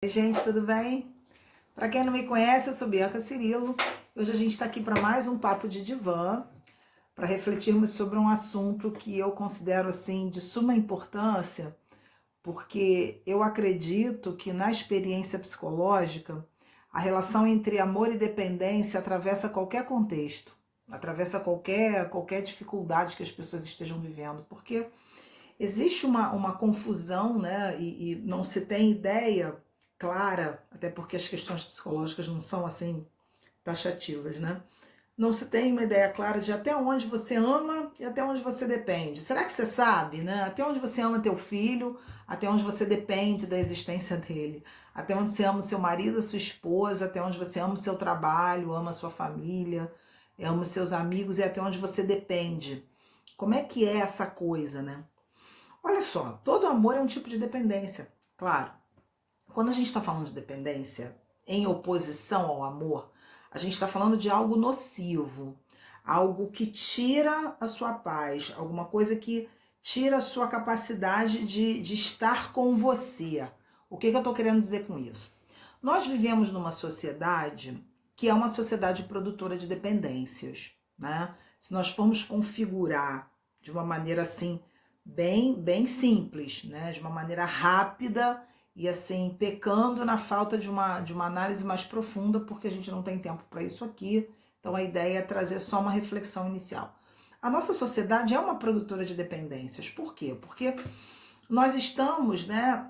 Oi, gente, tudo bem? Para quem não me conhece, eu sou Bianca Cirilo. Hoje a gente está aqui para mais um Papo de Divã, para refletirmos sobre um assunto que eu considero assim de suma importância, porque eu acredito que na experiência psicológica, a relação entre amor e dependência atravessa qualquer contexto, atravessa qualquer dificuldade que as pessoas estejam vivendo, porque existe uma confusão, né? E não se tem ideia clara, até porque as questões psicológicas não são assim taxativas, né? Não se tem uma ideia clara de até onde você ama e até onde você depende. Será que você sabe, né? Até onde você ama teu filho, até onde você depende da existência dele, até onde você ama o seu marido, a sua esposa, até onde você ama o seu trabalho, ama a sua família, ama os seus amigos e até onde você depende. Como é que é essa coisa, né? Olha só, todo amor é um tipo de dependência, claro. Quando a gente está falando de dependência em oposição ao amor, a gente está falando de algo nocivo, algo que tira a sua paz, alguma coisa que tira a sua capacidade de estar com você. O que eu estou querendo dizer com isso? Nós vivemos numa sociedade que é uma sociedade produtora de dependências, né? Se nós formos configurar de uma maneira assim, bem simples, né? De uma maneira rápida e assim, pecando na falta de uma análise mais profunda, porque a gente não tem tempo para isso aqui. Então a ideia é trazer só uma reflexão inicial. A nossa sociedade é uma produtora de dependências. Por quê? Porque nós estamos, né,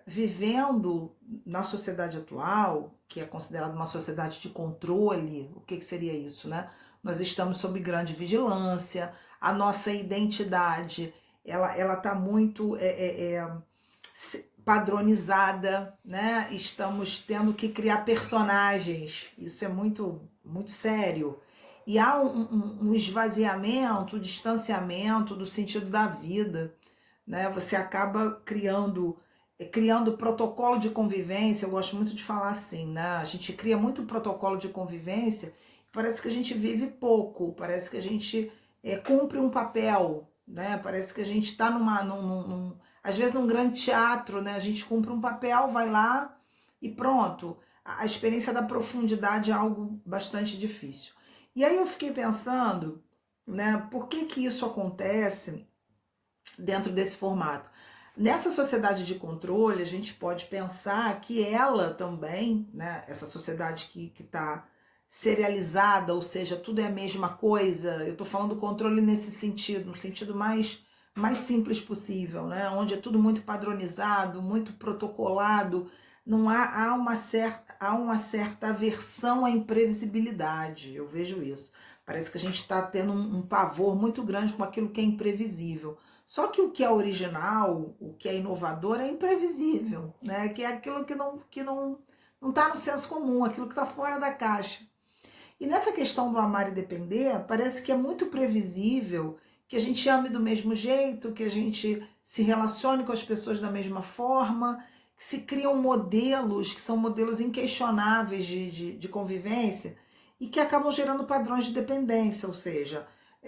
vivendo na sociedade atual, que é considerada uma sociedade de controle. O que seria isso, né? Nós estamos sob grande vigilância, a nossa identidade ela está muito padronizada, né? Estamos tendo que criar personagens, isso é muito sério. E há um esvaziamento, um distanciamento do sentido da vida, né? Você acaba criando protocolo de convivência. Eu gosto muito de falar assim, né? A gente cria muito protocolo de convivência, parece que a gente vive pouco, parece que a gente cumpre um papel, né? Parece que a gente está às vezes num grande teatro, né? A gente cumpre um papel, vai lá e pronto. A experiência da profundidade é algo bastante difícil. E aí eu fiquei pensando, né? Por que isso acontece dentro desse formato? Nessa sociedade de controle, a gente pode pensar que ela também, né, essa sociedade que está serializada, ou seja, tudo é a mesma coisa. Eu estou falando controle nesse sentido, no sentido mais simples possível, né, onde é tudo muito padronizado, muito protocolado. Não há uma certa aversão à imprevisibilidade, eu vejo isso. Parece que a gente está tendo um pavor muito grande com aquilo que é imprevisível. Só que o que é original, o que é inovador é imprevisível, né? Que é aquilo que não está no senso comum, aquilo que está fora da caixa. E nessa questão do amar e depender, parece que é muito previsível que a gente ame do mesmo jeito, que a gente se relacione com as pessoas da mesma forma, que se criam modelos que são modelos inquestionáveis de convivência e que acabam gerando padrões de dependência, ou seja,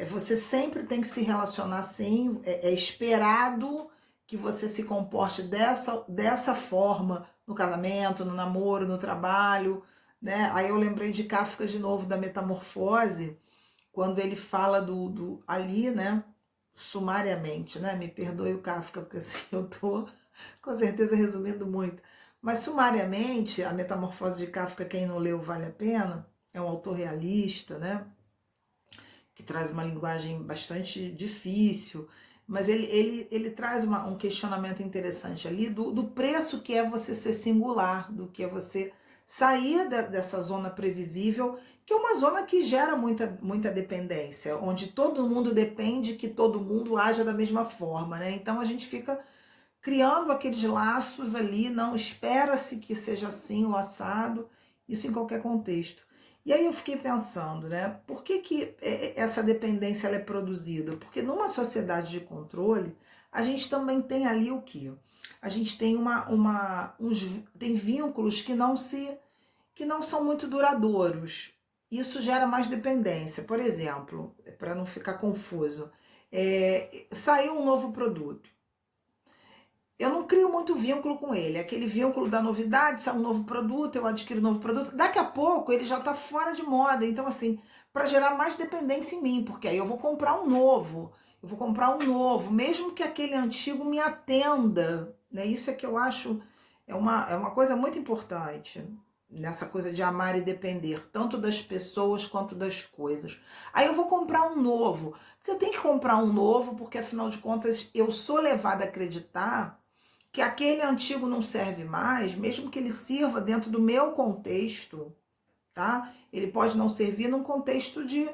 você sempre tem que se relacionar assim, é esperado que você se comporte dessa forma no casamento, no namoro, no trabalho, né? Aí eu lembrei de Kafka de novo, da Metamorfose, quando ele fala ali, né, sumariamente, né? Me perdoe o Kafka, porque assim, eu tô com certeza resumindo muito. Mas sumariamente, a Metamorfose de Kafka, quem não leu vale a pena, é um autor realista, né? Que traz uma linguagem bastante difícil, mas ele traz um questionamento interessante ali do preço que é você ser singular, do que é você sair dessa zona previsível, que é uma zona que gera muita dependência, onde todo mundo depende que todo mundo haja da mesma forma, né? Então a gente fica criando aqueles laços ali, não espera-se que seja assim o assado, isso em qualquer contexto. E aí eu fiquei pensando, né, por que essa dependência ela é produzida? Porque numa sociedade de controle, a gente também tem ali o quê? A gente tem tem vínculos que não são muito duradouros. Isso gera mais dependência. Por exemplo, para não ficar confuso, saiu um novo produto. eu não crio muito vínculo com ele. Aquele vínculo da novidade, sai um novo produto, eu adquiro um novo produto. Daqui a pouco ele já está fora de moda. Então, assim, para gerar mais dependência em mim, porque aí eu vou comprar um novo. Eu vou comprar um novo, mesmo que aquele antigo me atenda. Né? Isso é que eu acho é uma coisa muito importante nessa coisa de amar e depender, tanto das pessoas quanto das coisas. Aí eu vou comprar um novo. Porque eu tenho que comprar um novo, porque afinal de contas eu sou levada a acreditar que aquele antigo não serve mais, mesmo que ele sirva dentro do meu contexto, tá? Ele pode não servir num contexto de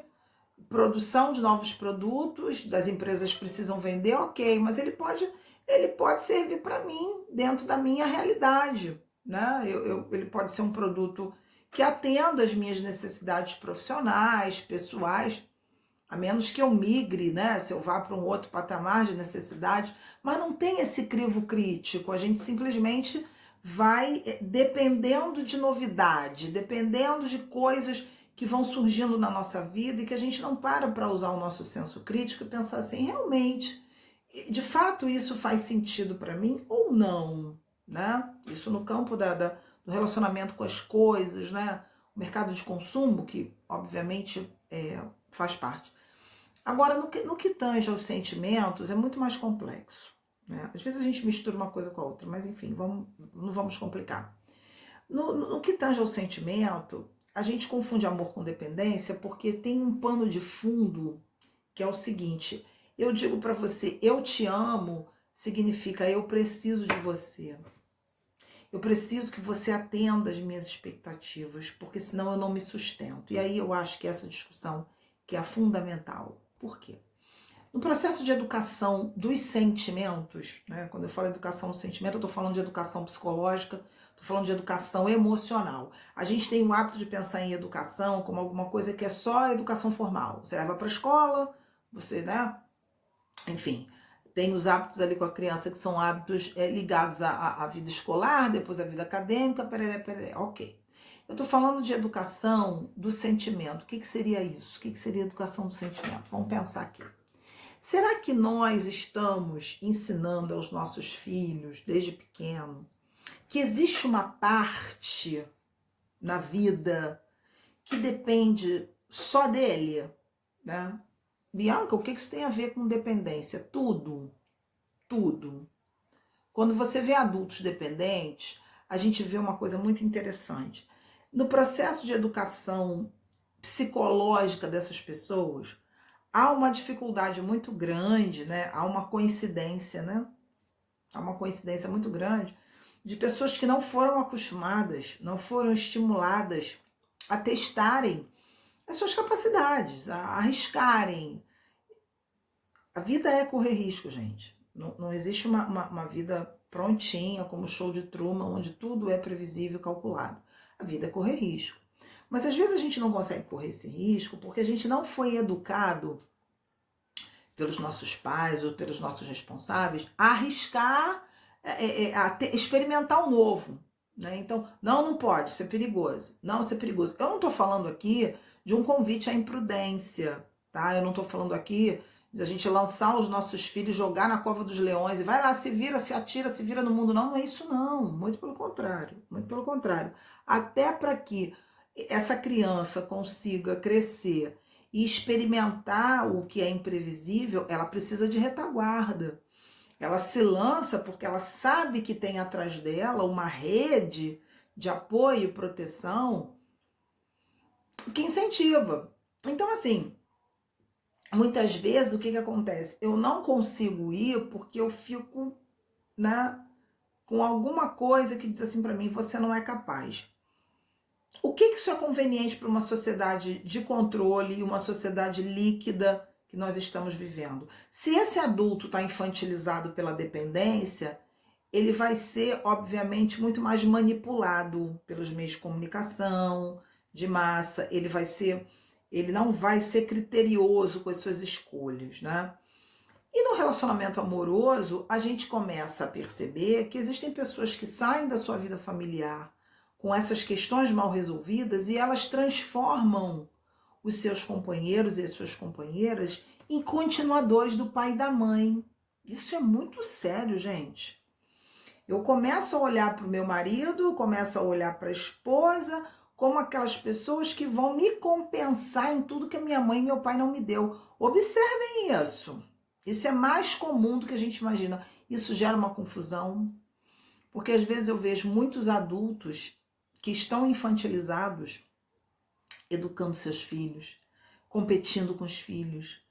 produção de novos produtos, das empresas precisam vender, ok, mas ele pode servir para mim dentro da minha realidade, né? Ele pode ser um produto que atenda às minhas necessidades profissionais, pessoais, a menos que eu migre, né? Se eu vá para um outro patamar de necessidade, mas não tem esse crivo crítico, a gente simplesmente vai dependendo de novidade, dependendo de coisas que vão surgindo na nossa vida e que a gente não para usar o nosso senso crítico e pensar assim, realmente, de fato isso faz sentido para mim ou não, né? Isso no campo do relacionamento com as coisas, né? O mercado de consumo, que obviamente faz parte. Agora, no que tange aos sentimentos, é muito mais complexo. Né? Às vezes a gente mistura uma coisa com a outra, mas enfim, não vamos complicar. No que tange ao sentimento, a gente confunde amor com dependência porque tem um pano de fundo que é o seguinte: eu digo para você, eu te amo, significa eu preciso de você. Eu preciso que você atenda às minhas expectativas, porque senão eu não me sustento. E aí eu acho que essa discussão que é a fundamental. Por quê? No processo de educação dos sentimentos, né, quando eu falo educação do sentimento, eu estou falando de educação psicológica, estou falando de educação emocional. A gente tem o hábito de pensar em educação como alguma coisa que é só educação formal. Você leva para a escola, você, né? Enfim, tem os hábitos ali com a criança que são hábitos ligados à vida escolar, depois à vida acadêmica, perere, ok. Eu estou falando de educação do sentimento. O que seria isso? O que seria educação do sentimento? Vamos pensar aqui. Será que nós estamos ensinando aos nossos filhos, desde pequeno, que existe uma parte na vida que depende só dele, né? Bianca, o que isso tem a ver com dependência? Tudo, tudo. Quando você vê adultos dependentes, a gente vê uma coisa muito interessante. No processo de educação psicológica dessas pessoas, há uma dificuldade muito grande, né? Há uma coincidência, né? Há uma coincidência muito grande de pessoas que não foram acostumadas, não foram estimuladas a testarem as suas capacidades, a arriscarem. A vida é correr risco, gente. Não existe uma vida prontinha, como o show de Truman, onde tudo é previsível e calculado. A vida é correr risco. Mas às vezes a gente não consegue correr esse risco porque a gente não foi educado pelos nossos pais ou pelos nossos responsáveis a arriscar, experimentar o novo. Né? Então, não pode, isso é perigoso. Não, isso é perigoso. Eu não estou falando aqui de um convite à imprudência, tá? Eu não estou falando aqui de a gente lançar os nossos filhos, jogar na cova dos leões e vai lá, se vira, se atira, se vira no mundo. Não, não é isso não. Muito pelo contrário. Muito pelo contrário. Até para que essa criança consiga crescer e experimentar o que é imprevisível, ela precisa de retaguarda. Ela se lança porque ela sabe que tem atrás dela uma rede de apoio e proteção que incentiva. Então, assim, muitas vezes o que acontece? Eu não consigo ir porque eu fico, né, com alguma coisa que diz assim para mim, você não é capaz. O que isso é conveniente para uma sociedade de controle e uma sociedade líquida que nós estamos vivendo? Se esse adulto está infantilizado pela dependência, ele vai ser, obviamente, muito mais manipulado pelos meios de comunicação, de massa, ele não vai ser criterioso com as suas escolhas, né? E no relacionamento amoroso, a gente começa a perceber que existem pessoas que saem da sua vida familiar com essas questões mal resolvidas e elas transformam os seus companheiros e as suas companheiras em continuadores do pai e da mãe. Isso é muito sério, gente. Eu começo a olhar para o meu marido, eu começo a olhar para a esposa, como aquelas pessoas que vão me compensar em tudo que a minha mãe e meu pai não me deu. Observem isso. Isso é mais comum do que a gente imagina. Isso gera uma confusão, porque às vezes eu vejo muitos adultos que estão infantilizados, educando seus filhos, competindo com os filhos,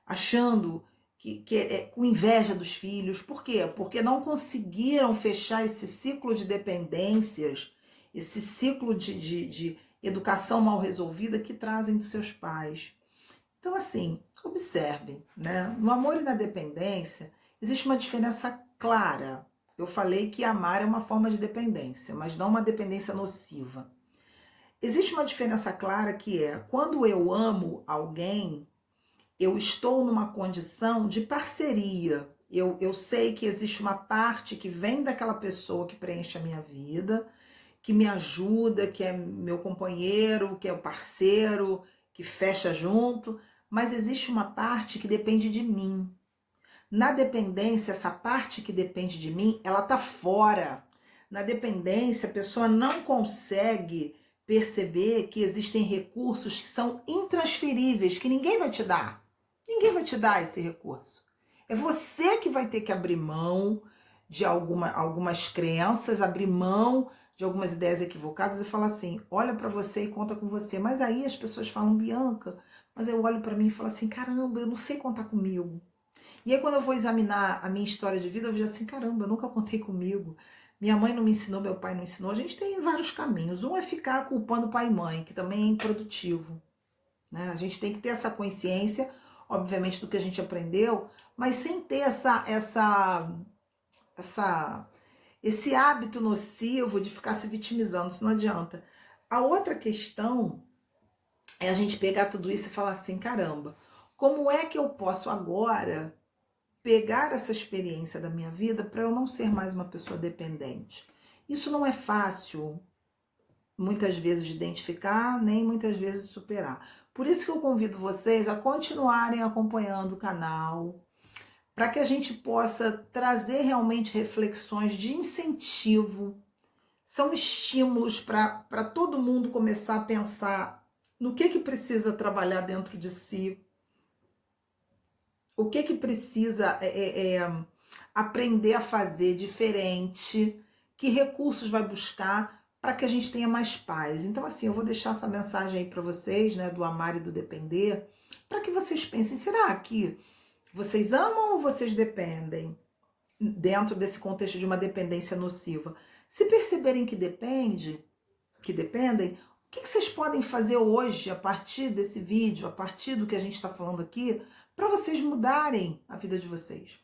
achando que é com inveja dos filhos. Por quê? Porque não conseguiram fechar esse ciclo de dependências, esse ciclo de educação mal resolvida que trazem dos seus pais. Então, assim, observem, né? No amor e na dependência, existe uma diferença clara. Eu falei que amar é uma forma de dependência, mas não uma dependência nociva. Existe uma diferença clara que é, quando eu amo alguém, eu estou numa condição de parceria. Eu sei que existe uma parte que vem daquela pessoa que preenche a minha vida, que me ajuda, que é meu companheiro, que é o parceiro, que fecha junto, mas existe uma parte que depende de mim. Na dependência, essa parte que depende de mim, ela tá fora. Na dependência, a pessoa não consegue perceber que existem recursos que são intransferíveis, que ninguém vai te dar. Ninguém vai te dar esse recurso. É você que vai ter que abrir mão de algumas crenças, abrir mão de algumas ideias equivocadas e falar assim, olha para você e conta com você. Mas aí as pessoas falam, Bianca, mas eu olho para mim e falo assim, caramba, eu não sei contar comigo. E aí quando eu vou examinar a minha história de vida, eu vejo assim, caramba, eu nunca contei comigo. Minha mãe não me ensinou, meu pai não ensinou. A gente tem vários caminhos. Um é ficar culpando pai e mãe, que também é improdutivo, né? A gente tem que ter essa consciência, obviamente, do que a gente aprendeu, mas sem ter esse hábito nocivo de ficar se vitimizando. Isso não adianta. A outra questão é a gente pegar tudo isso e falar assim, caramba, como é que eu posso agora pegar essa experiência da minha vida para eu não ser mais uma pessoa dependente? Isso não é fácil, muitas vezes, de identificar, nem muitas vezes de superar. Por isso que eu convido vocês a continuarem acompanhando o canal, para que a gente possa trazer realmente reflexões de incentivo. São estímulos para todo mundo começar a pensar no que precisa trabalhar dentro de si, o que precisa aprender a fazer diferente, que recursos vai buscar para que a gente tenha mais paz. Então, assim, eu vou deixar essa mensagem aí para vocês, né, do amar e do depender, para que vocês pensem, será que vocês amam ou vocês dependem? Dentro desse contexto de uma dependência nociva. Se perceberem que dependem, o que vocês podem fazer hoje, a partir desse vídeo, a partir do que a gente está falando aqui, para vocês mudarem a vida de vocês?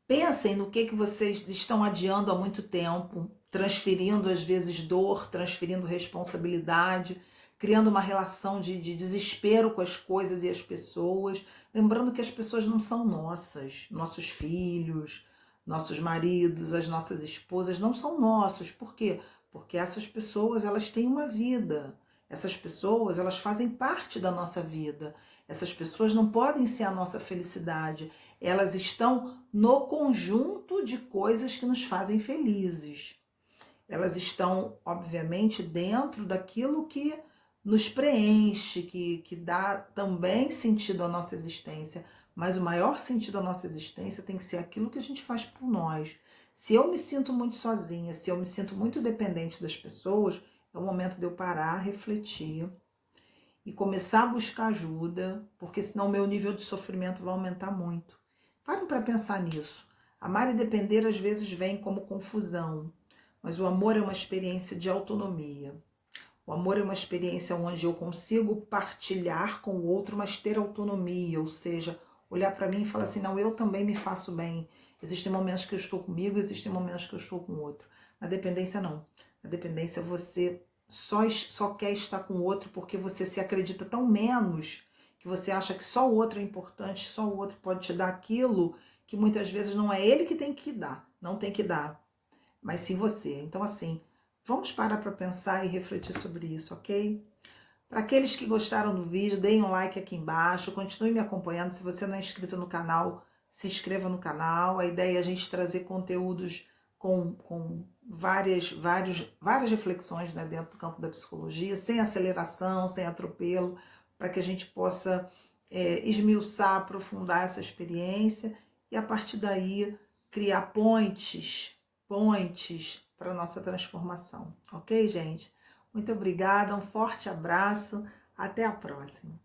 Pensem no que vocês estão adiando há muito tempo, transferindo às vezes dor, transferindo responsabilidade, criando uma relação de desespero com as coisas e as pessoas. Lembrando que as pessoas não são nossas, nossos filhos, nossos maridos, as nossas esposas não são nossos. Por quê? Porque essas pessoas, elas têm uma vida. Essas pessoas, elas fazem parte da nossa vida. Essas pessoas não podem ser a nossa felicidade. Elas estão no conjunto de coisas que nos fazem felizes. Elas estão, obviamente, dentro daquilo que nos preenche, que dá também sentido à nossa existência. Mas o maior sentido à nossa existência tem que ser aquilo que a gente faz por nós. Se eu me sinto muito sozinha, se eu me sinto muito dependente das pessoas, é o momento de eu parar, refletir e começar a buscar ajuda, porque senão o meu nível de sofrimento vai aumentar muito. Parem para pensar nisso. Amar e depender às vezes vem como confusão, mas o amor é uma experiência de autonomia. O amor é uma experiência onde eu consigo partilhar com o outro, mas ter autonomia, ou seja, olhar para mim e falar assim, não, eu também me faço bem. Existem momentos que eu estou comigo, existem momentos que eu estou com o outro. Na dependência, não. Na dependência, você só quer estar com o outro porque você se acredita tão menos, que você acha que só o outro é importante, só o outro pode te dar aquilo que muitas vezes não é ele que tem que dar, não tem que dar, mas sim você. Então, assim, vamos parar para pensar e refletir sobre isso, ok? Para aqueles que gostaram do vídeo, deem um like aqui embaixo, continue me acompanhando. Se você não é inscrito no canal, se inscreva no canal. A ideia é a gente trazer conteúdos com várias reflexões, né, dentro do campo da psicologia, sem aceleração, sem atropelo, para que a gente possa esmiuçar, aprofundar essa experiência e a partir daí criar pontes para a nossa transformação. Ok, gente? Muito obrigada, um forte abraço, até a próxima.